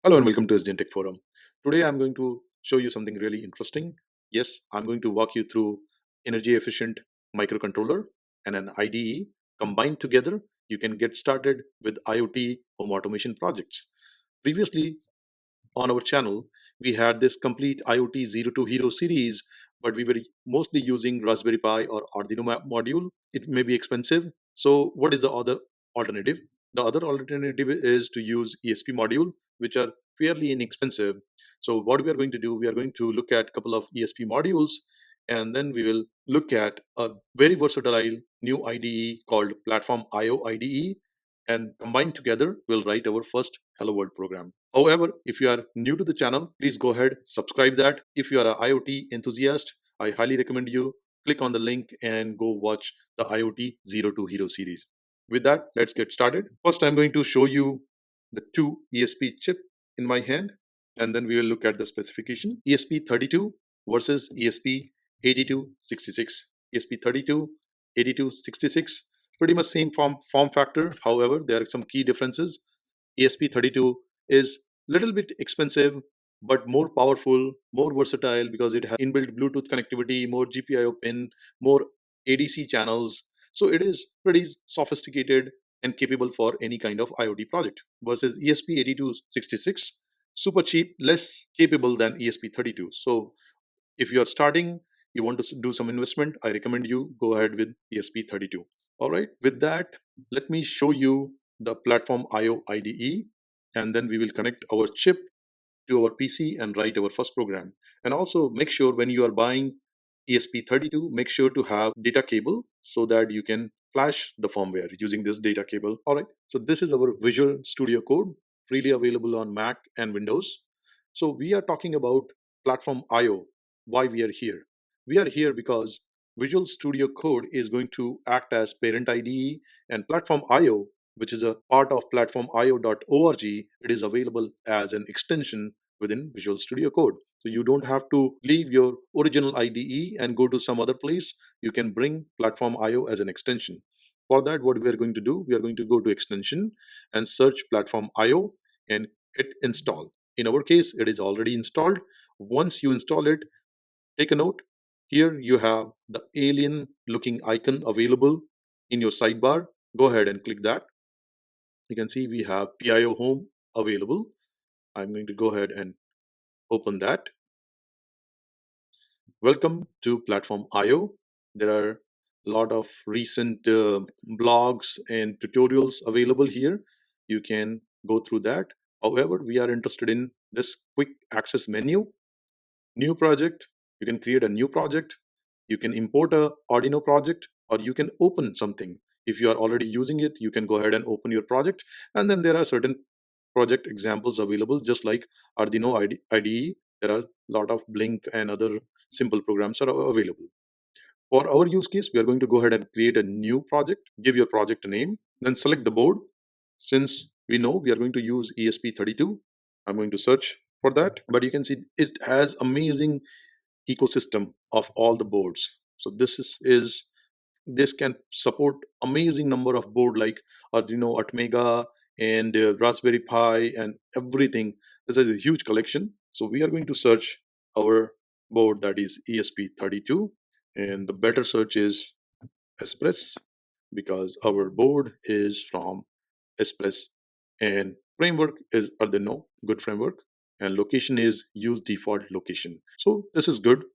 Hello and welcome to SDN Tech Forum. Today I'm going to show you something really interesting. Yes, I'm going to walk you through energy efficient microcontroller and an IDE combined together. You can get started with IoT home automation projects. Previously, on our channel, we had this complete IoT Zero to Hero series, but we were mostly using Raspberry Pi or Arduino module. It may be expensive. So, what is the other alternative? The other alternative is to use ESP module, which are fairly inexpensive. So, what we are going to do, we are going to look at a couple of ESP modules, and then we will look at a very versatile new IDE called PlatformIO IDE, and combined together, we'll write our first Hello World program. However, if you are new to the channel, please go ahead, subscribe that. If you are an IoT enthusiast, I highly recommend you click on the link and go watch the IoT Zero to Hero series. With that, let's get started. First, I'm going to show you the two ESP chip in my hand, and then we will look at the specification. ESP32 versus ESP8266. ESP32, 8266, pretty much same form factor. However, there are some key differences. ESP32 is little bit expensive but more powerful, more versatile because it has inbuilt Bluetooth connectivity, more GPIO pin, more ADC channels. So it is pretty sophisticated and capable for any kind of IoT project. Versus ESP8266, super cheap, less capable than ESP32. So if you are starting, you want to do some investment, I recommend you go ahead with ESP32. All right, with that, let me show you the PlatformIO IDE, and then we will connect our chip to our PC and write our first program. And also make sure when you are buying ESP32, make sure to have data cable so that you can flash the firmware using this data cable. All right, so this is our Visual Studio Code, freely available on Mac and Windows. So we are talking about Platform IO. Why we are here? We are here because Visual Studio Code is going to act as parent IDE, and Platform IO, which is a part of platformio.org, it is available as an extension within Visual Studio Code. So you don't have to leave your original IDE and go to some other place. You can bring Platform IO as an extension. For that, what we are going to do, we are going to go to extension and search Platform IO and hit install. In our case, it is already installed. Once you install it, take a note. Here you have the alien looking icon available in your sidebar. Go ahead and click that. You can see we have PIO home available. I'm going to go ahead and open that. Welcome to Platform IO. There are a lot of recent blogs and tutorials available here. You can go through that. However, we are interested in this quick access menu. New project. You can create a new project. You can import a Arduino project, or you can open something. If you are already using it, you can go ahead and open your project. And then there are certain project examples available, just like Arduino IDE. There are a lot of Blink and other simple programs are available. For our use case, we are going to go ahead and create a new project, give your project a name, then select the board. Since we know we are going to use ESP32, I'm going to search for that. But you can see it has amazing ecosystem of all the boards. So this can support amazing number of board like Arduino, Atmega, and Raspberry Pi, and everything. This is a huge collection. So we are going to search our board, that is ESP32, and the better search is Express, because our board is from Express, and framework is Arduino, good framework, and location is use default location. So this is good,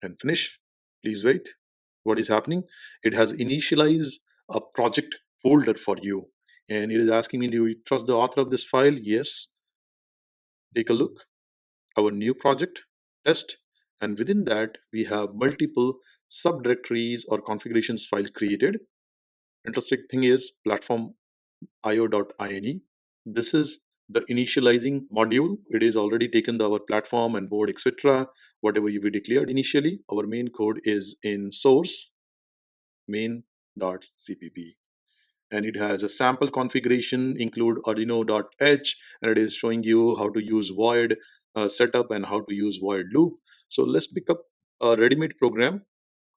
and finish. Please wait. What is happening? It has initialized a project folder for you, and it is asking me, do you trust the author of this file? Yes. Take a look. Our new project, test, and within that we have multiple subdirectories or configurations file created. Interesting thing is platform io.ini. This is the initializing module. It is already taken our platform and board, etc. Whatever we declared initially. Our main code is in source main.cpp, and it has a sample configuration include arduino.h, and it is showing you how to use void setup and how to use void loop. So let's pick up a ready-made program.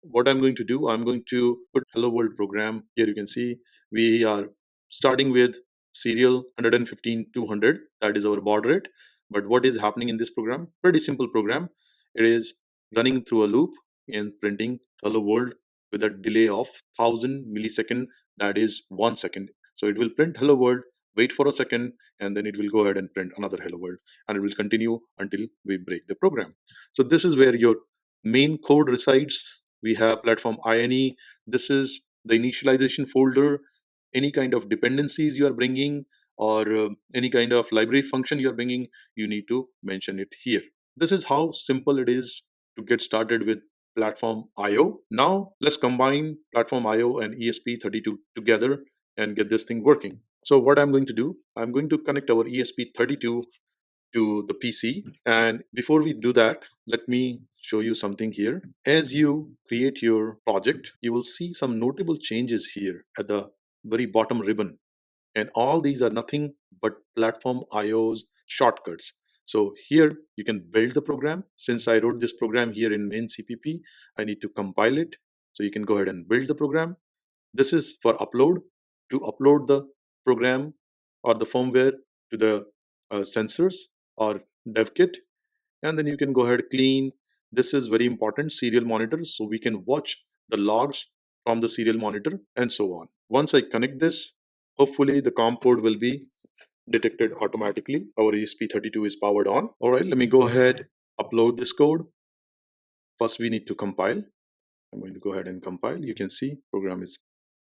What I'm going to do, I'm going to put hello world program. Here you can see we are starting with serial 115 200, that is our baud rate. But what is happening in this program? Pretty simple program. It is running through a loop and printing hello world with a delay of 1000 millisecond, that is 1 second. So it will print hello world, wait for a second, and then it will go ahead and print another hello world, and it will continue until we break the program. So this is where your main code resides. We have platform INE. This is the initialization folder. Any kind of dependencies you are bringing, or any kind of library function you are bringing, you need to mention it here. This is how simple it is to get started with platform IO. Now let's combine platform IO and ESP32 together and get this thing working. So what I'm going to do, I'm going to connect our ESP32 to the PC. And before we do that, let me show you something here. As you create your project, you will see some notable changes here at the very bottom ribbon. And all these are nothing but platform IO's shortcuts. So here you can build the program. Since I wrote this program here in main CPP, I need to compile it. So you can go ahead and build the program. This is for upload, to upload the program or the firmware to the sensors or dev kit. And then you can go ahead clean. This is very important, serial monitor, so we can watch the logs from the serial monitor and so on. Once I connect this, hopefully the COM port will be detected automatically. Our ESP32 is powered on. All right, let me go ahead, upload this code. First we need to compile. I'm going to go ahead and compile. You can see program is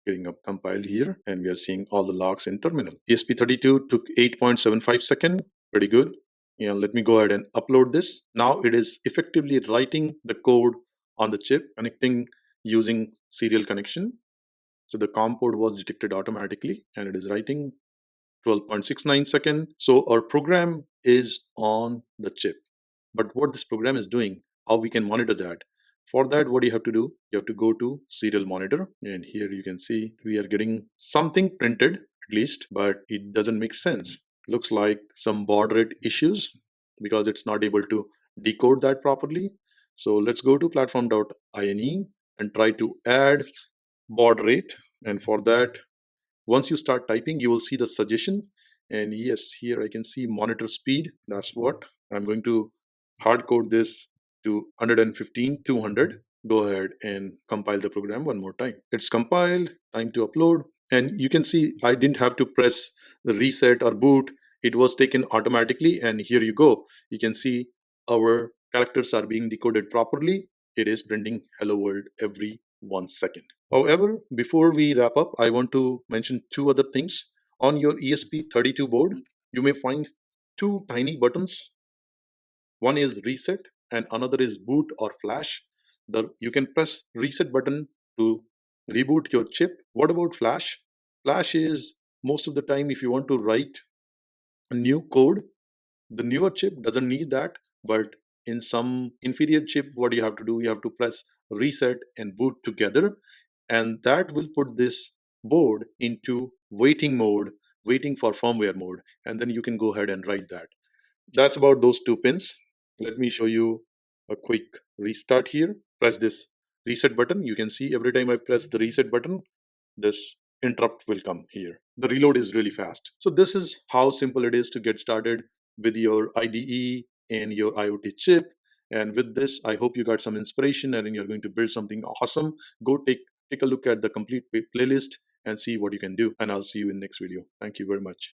getting up compiled here, and we are seeing all the logs in terminal. ESP32 took 8.75 seconds. Pretty good. Yeah, let me go ahead and upload this. Now it is effectively writing the code on the chip, connecting using serial connection. So the COM port was detected automatically, and it is writing 12.69 second. So our program is on the chip. But what this program is doing, how we can monitor that? For that, what you have to do, you have to go to serial monitor, and here you can see we are getting something printed at least, but it doesn't make sense. Looks like some baud rate issues because it's not able to decode that properly. So let's go to platform.ini and try to add baud rate. And for that, once you start typing, you will see the suggestion. And yes, here I can see monitor speed. That's what I'm going to hard code this to 115 200. Go ahead and compile the program one more time. It's compiled, time to upload. And you can see I didn't have to press the reset or boot. It was taken automatically. And here you go. You can see our characters are being decoded properly. It is printing hello world every 1 second. However, before we wrap up, I want to mention two other things. On your ESP32 board, you may find two tiny buttons. One is reset and another is boot or flash. You can press reset button to reboot your chip. What about flash? Flash is most of the time if you want to write a new code, the newer chip doesn't need that, but in some inferior chip, what you have to do, you have to press reset and boot together, and that will put this board into waiting mode, waiting for firmware mode, and then you can go ahead and write that. That's about those two pins. Let me show you a quick restart here. Press this reset button. You can see every time I press the reset button, this interrupt will come here. The reload is really fast. So this is how simple it is to get started with your IDE and your IoT chip. And with this, I hope you got some inspiration and you're going to build something awesome. Go take a look at the complete playlist and see what you can do. And I'll see you in next video. Thank you very much.